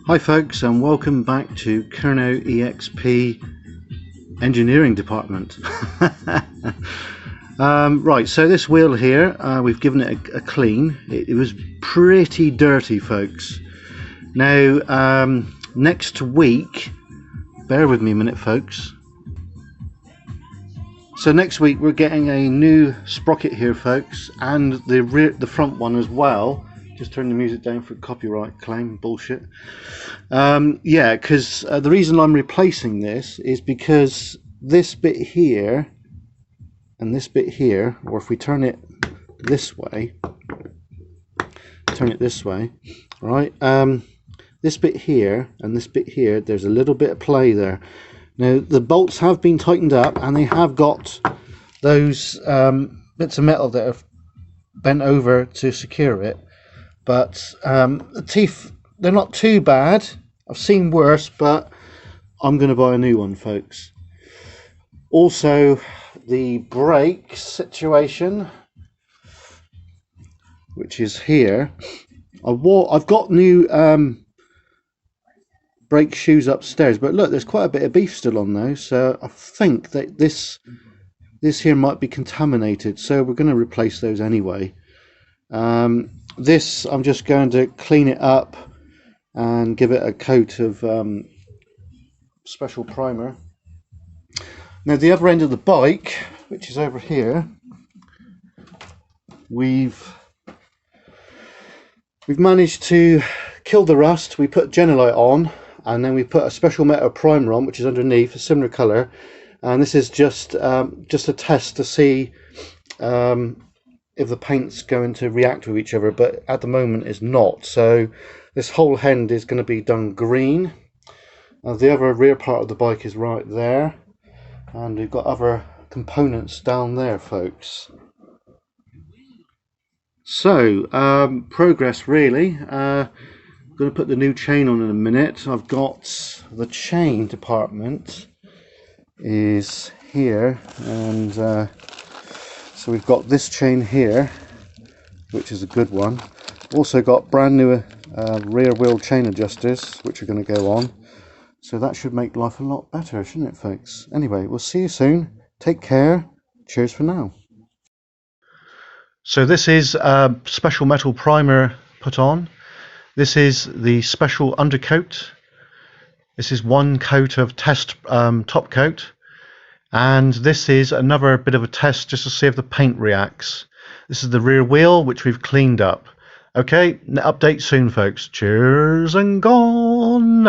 Hi folks, and welcome back to Kerno EXP Engineering Department. Right, so this wheel here, we've given it a clean. It was pretty dirty, folks. Now, next week, bear with me a minute, folks. So next week we're getting a new sprocket here, folks, and the front one as well. Just turn the music down for copyright claim bullshit. Yeah, because the reason I'm replacing this is because this bit here and this bit here, or if we turn it this way, right? This bit here and this bit here, there's a little bit of play there. Now the bolts have been tightened up and they have got those bits of metal that have bent over to secure it. But the teeth, they're not too bad. I've seen worse, but I'm going to buy a new one, folks. Also, the brake situation, which is here. I've got new brake shoes upstairs, but look, there's quite a bit of beef still on those. So I think that this here might be contaminated. So we're going to replace those anyway. This, I'm just going to clean it up and give it a coat of special primer. Now the other end of the bike, which is over here, we've managed to kill the rust. We put Genelite on, and then we put a special metal primer on, which is underneath, a similar colour. And this is just a test to see if the paint's going to react with each other, but at the moment it's not. So this whole end is going to be done green. The other rear part of the bike is right there, and we've got other components down there, folks. So progress really. I'm going to put the new chain on in a minute. I've got the chain department is here, and so we've got this chain here, which is a good one. Also got brand new rear wheel chain adjusters, which are going to go on. So that should make life a lot better, shouldn't it, folks? Anyway, we'll see you soon. Take care. Cheers for now. So this is a special metal primer put on. This is the special undercoat. This is one coat of test top coat. And this is another bit of a test just to see if the paint reacts. This is the rear wheel, which we've cleaned up. Okay, update soon, folks. Cheers and gone.